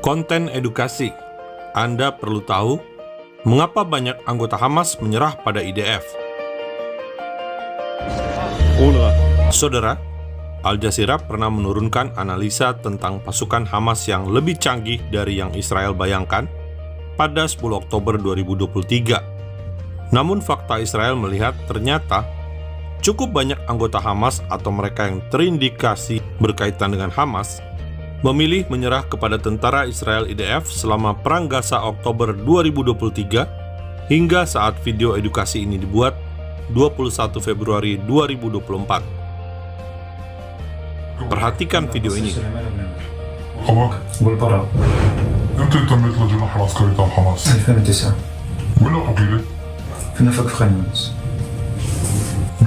Konten edukasi. Anda perlu tahu mengapa banyak anggota Hamas menyerah pada IDF. Saudara, Al Jazeera pernah menurunkan analisa tentang pasukan Hamas yang lebih canggih dari yang Israel bayangkan pada 10 Oktober 2023. Namun fakta Israel melihat ternyata cukup banyak anggota Hamas atau mereka yang terindikasi berkaitan dengan Hamas memilih menyerah kepada tentara Israel IDF selama Perang Gaza Oktober 2023 hingga saat video edukasi ini dibuat 21 Februari 2024. Perhatikan video ini. بالبراء امتى انتميت للجناح العسكري تاع حماس؟ 2009 مين اعطاك لي؟ في نفق في خان يونس.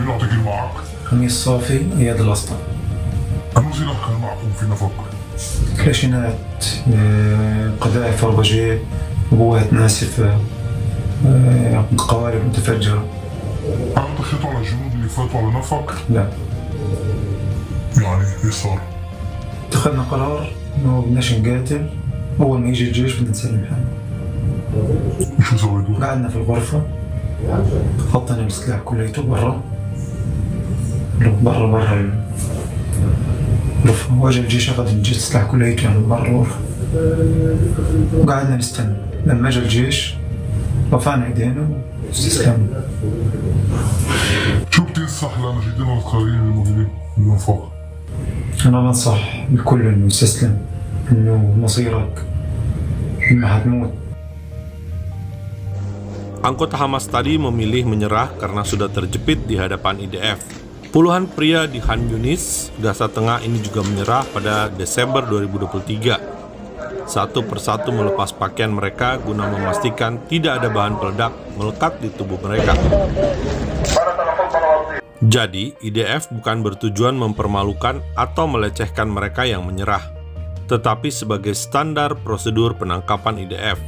مين اعطاك معك؟ خميس صافي اياد الاسطى. انو سلاح كان معكم في نفق؟ كلاشينات، قذائف رباجيه، أبوات ناسفة، قوارب متفجرة. هل دخلتوا على الجنود اللي فاتوا على نفق؟ لا، يعني ايش صار؟ اتخذنا قرار انه بدناش نقاتل، اول ما يجي الجيش بدنا نسلم حالنا. شو سويتوا؟ قعدنا في الغرفة، حطينا السلاح كليته برا الغرفة، واجا الجيش اخذ السلاح كليته يعني برا الغرفة، وقعدنا نستنى لما اجى الجيش، رفعنا ايدينا واستسلمنا. شو بتنصح لناشدين العسكريين الموجودين بالنفق؟ انا بنصح الكل انه يستسلم، انه مصيرك اما هتموت. Anggota Hamas tadi memilih menyerah karena sudah terjepit di hadapan IDF. Puluhan pria di Khan Yunis, Gaza Tengah ini juga menyerah pada Desember 2023. Satu persatu melepas pakaian mereka guna memastikan tidak ada bahan peledak melekat di tubuh mereka. Jadi, IDF bukan bertujuan mempermalukan atau melecehkan mereka yang menyerah, tetapi sebagai standar prosedur penangkapan IDF.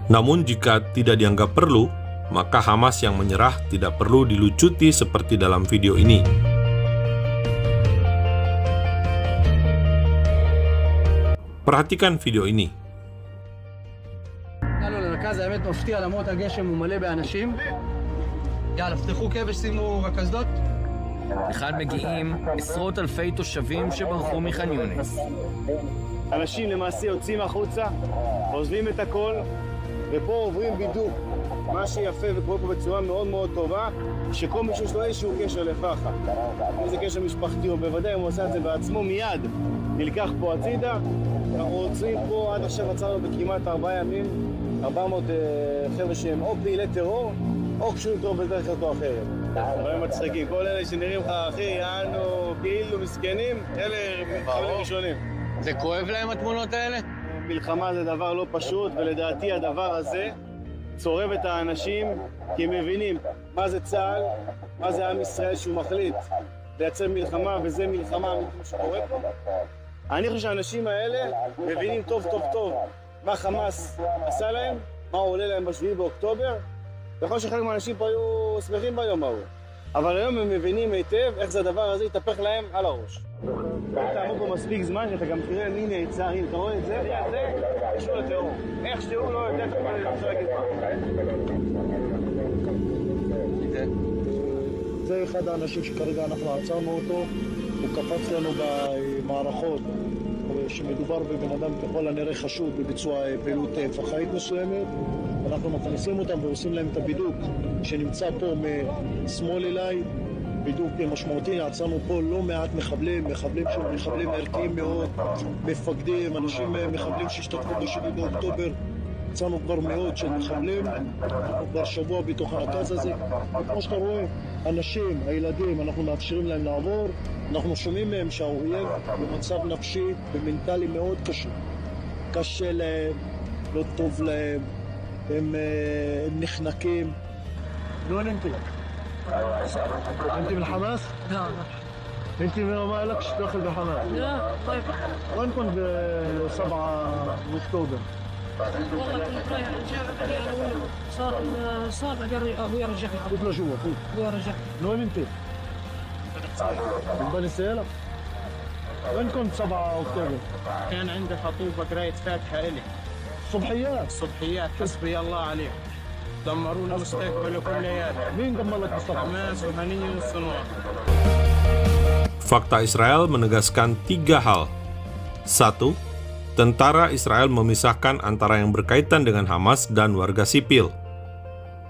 Namun jika tidak dianggap perlu, maka Hamas yang menyerah tidak perlu dilucuti seperti dalam video ini. Perhatikan video ini. قالوا للركاز האמת מפתיע למרות הגשם הוא מלא באנשים. יאללה, פתחו כבש, שימו רכזות. לכאן מגיעים עשרות אלפי תושבים שברחו מח'אן יונס. אנשים למעשה יוצאים החוצה, עוזבים את הכל, ופה עוברים בדיוק. מה שיפה וקורה פה בצורה מאוד מאוד טובה, שכל מישהו יש לו איזשהו קשר לפח"ע. אם זה קשר משפחתי או בוודאי אם הוא עושה את זה בעצמו מיד, נלקח פה הצידה. אנחנו עוצרים פה, עד עכשיו עצרנו בכמעט 4 ימים, 400 חבר'ה שהם או פעילי טרור, או קשורים טרור בדרך כזאת או אחרת. דברים מצחיקים, כל אלה שנראים לך אחי, יענו כאילו מסכנים, אלה מחבלים ראשונים. זה כואב להם התמונות האלה? מלחמה זה דבר לא פשוט, ולדעתי הדבר הזה צורב את האנשים, כי הם מבינים מה זה צה"ל, מה זה עם ישראל שהוא מחליט לייצר מלחמה, וזה מלחמה אמיתית שקורה פה. אני חושב שהאנשים האלה מבינים טוב טוב טוב מה חמאס עשה להם, מה הוא עולה להם ב7 באוקטובר, ויכול שחלק מהאנשים פה היו שמחים ביום ההוא. אבל היום הם מבינים היטב איך זה הדבר הזה יתהפך להם על הראש. תעמוד פה מספיק זמן שאתה גם תראה מי נעצר, הנה אתה רואה את זה, זה קשור לטרור. איך שתראו לא יודע שאתה רוצה להגיד מה. זה אחד האנשים שכרגע אנחנו עצרנו אותו, הוא קפץ לנו במערכות, שמדובר בבן אדם ככל הנראה חשוד בביצוע פעילות פח"עית מסוימת. אנחנו מכניסים אותם ועושים להם את הבידוק שנמצא פה משמאל אליי, בידוק משמעותי. עצרנו פה לא מעט מחבלים ערכיים מאוד, מפקדים, אנשים מחבלים שהשתתפו ב7 באוקטובר. עצרנו כבר מאות של מחבלים, כבר שבוע בתוך הרכז הזה. וכמו שאתה רואה, אנשים, הילדים, אנחנו מאפשרים להם לעבור, אנחנו שומעים מהם שהאויב במצב נפשי ומנטלי מאוד קשה. קשה להם, לא טוב להם, הם נחנקים. לא ננטי. انت من حماس؟ لا انت ما لكش دخل بحماس؟ لا طيب وين كنت ب7 اكتوبر؟ والله كنت رايح يعني صار ابوي رجعني. كنت لجوا ابوي رجعني. من وين انت؟ من بني سهيلة؟ وين كنت 7 أكتوبر؟ كان عندي خطوبة قراية فاتحة إلي صبحيات صبحيات حسبي الله عليهم دمرونا مستقبلي كلياتي مين دمر لك مستقبل؟ حماس وهنية والصنوار. Fakta Israel menegaskan 3 hal. 1. Tentara Israel memisahkan antara yang berkaitan dengan Hamas dan warga sipil.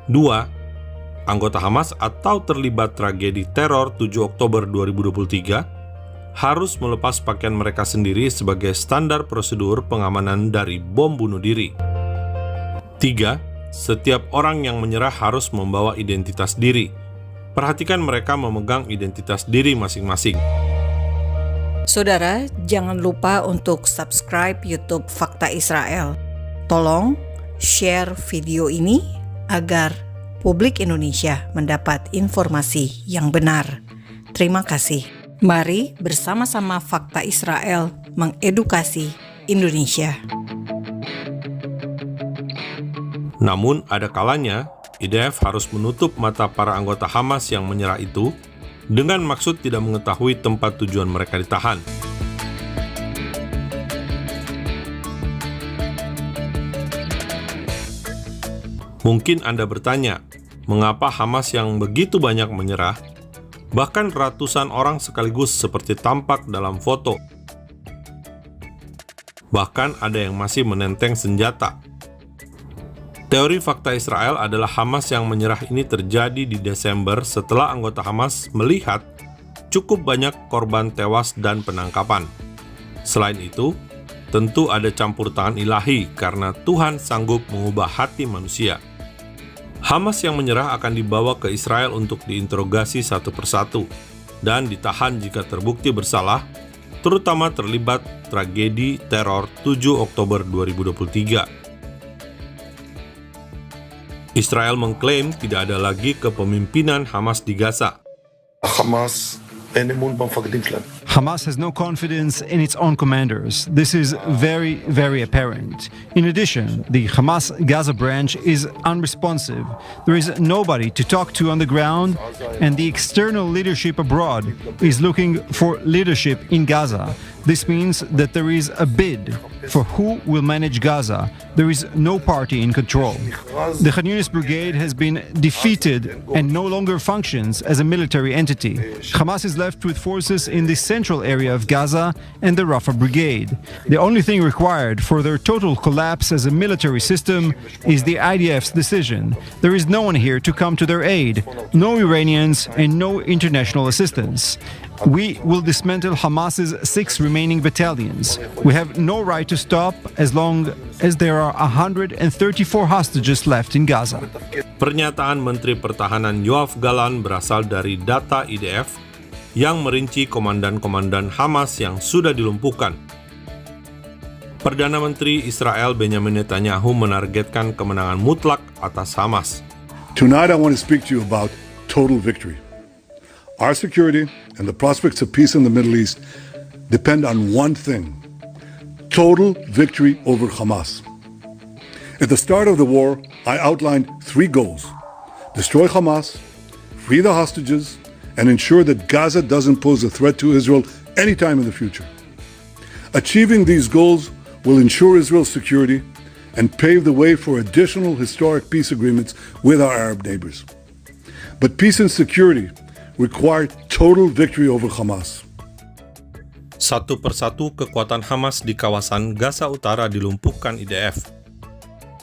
2. Anggota Hamas atau terlibat tragedi teror 7 Oktober 2023 harus melepas pakaian mereka sendiri sebagai standar prosedur pengamanan dari bom bunuh diri. 3. Setiap orang yang menyerah harus membawa identitas diri. Perhatikan mereka memegang identitas diri masing-masing. Saudara, jangan lupa untuk subscribe YouTube Fakta Israel. Tolong share video ini agar publik Indonesia mendapat informasi yang benar. Terima kasih. Mari bersama-sama Fakta Israel mengedukasi Indonesia. Namun ada kalanya IDF harus menutup mata para anggota Hamas yang menyerah itu dengan maksud tidak mengetahui tempat tujuan mereka ditahan. Mungkin Anda bertanya, mengapa Hamas yang begitu banyak menyerah, bahkan ratusan orang sekaligus seperti tampak dalam foto? Bahkan ada yang masih menenteng senjata. Teori fakta Israel adalah Hamas yang menyerah ini terjadi di Desember setelah anggota Hamas melihat cukup banyak korban tewas dan penangkapan. Selain itu, tentu ada campur tangan ilahi karena Tuhan sanggup mengubah hati manusia. Hamas yang menyerah akan dibawa ke Israel untuk diinterogasi satu persatu dan ditahan jika terbukti bersalah, terutama terlibat tragedi teror 7 Oktober 2023. Israel mengklaim tidak ada lagi kepemimpinan Hamas di Gaza. Hamas has no confidence in its own commanders. This is very, very apparent. In addition, the Hamas Gaza branch is unresponsive. There is nobody to talk to on the ground, and the external leadership abroad is looking for leadership in Gaza. This means that there is a bid for who will manage Gaza. There is no party in control. The Khan Yunis Brigade has been defeated and no longer functions as a military entity. Hamas is left with forces in the central area of Gaza and the Rafah Brigade. The only thing required for their total collapse as a military system is the IDF's decision. There is no one here to come to their aid, no Iranians and no international assistance. We will dismantle Hamas's 6 remaining battalions. We have no right to stop as long as there are 134 hostages left in Gaza. Pernyataan Menteri Pertahanan Yoav Gallant berasal dari data IDF yang merinci komandan-komandan Hamas yang sudah dilumpuhkan. Perdana Menteri Israel Benjamin Netanyahu menargetkan kemenangan mutlak atas Hamas. Tonight I want to speak to you about total victory. Our security and the prospects of peace in the Middle East depend on one thing: total victory over Hamas. At the start of the war, I outlined 3 goals: destroy Hamas, free the hostages, and ensure that Gaza doesn't pose a threat to Israel anytime in the future. Achieving these goals will ensure Israel's security and pave the way for additional historic peace agreements with our Arab neighbors. But peace and security require total victory over Hamas. Satu persatu kekuatan Hamas di kawasan Gaza Utara dilumpuhkan IDF.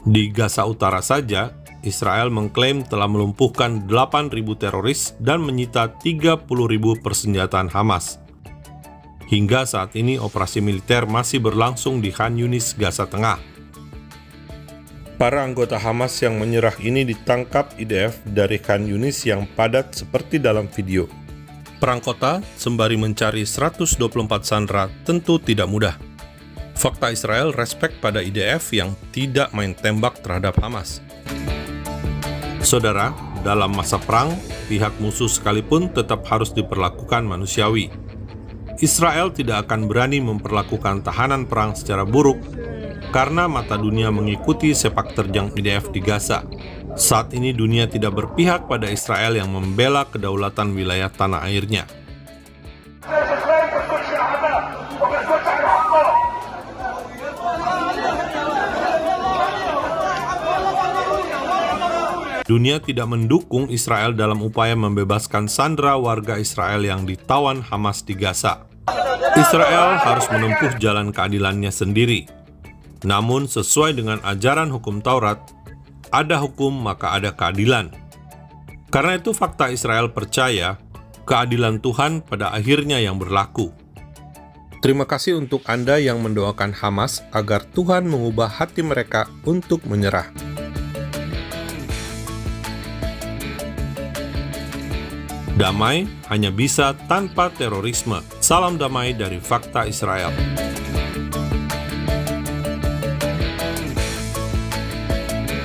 Di Gaza Utara saja, Israel mengklaim telah melumpuhkan 8.000 teroris dan menyita 30.000 persenjataan Hamas. Hingga saat ini operasi militer masih berlangsung di Khan Yunis, Gaza Tengah. Para anggota Hamas yang menyerah ini ditangkap IDF dari Khan Yunis yang padat seperti dalam video. Perang kota sembari mencari 124 sandera tentu tidak mudah. Fakta Israel respek pada IDF yang tidak main tembak terhadap Hamas. Saudara, dalam masa perang, pihak musuh sekalipun tetap harus diperlakukan manusiawi. Israel tidak akan berani memperlakukan tahanan perang secara buruk karena mata dunia mengikuti sepak terjang IDF di Gaza. Saat ini dunia tidak berpihak pada Israel yang membela kedaulatan wilayah tanah airnya. Dunia tidak mendukung Israel dalam upaya membebaskan sandera warga Israel yang ditawan Hamas di Gaza. Israel harus menempuh jalan keadilannya sendiri. Namun sesuai dengan ajaran hukum Taurat, ada hukum maka ada keadilan. Karena itu fakta Israel percaya keadilan Tuhan pada akhirnya yang berlaku. Terima kasih untuk Anda yang mendoakan Hamas agar Tuhan mengubah hati mereka untuk menyerah. Damai hanya bisa tanpa terorisme. Salam damai dari Fakta Israel.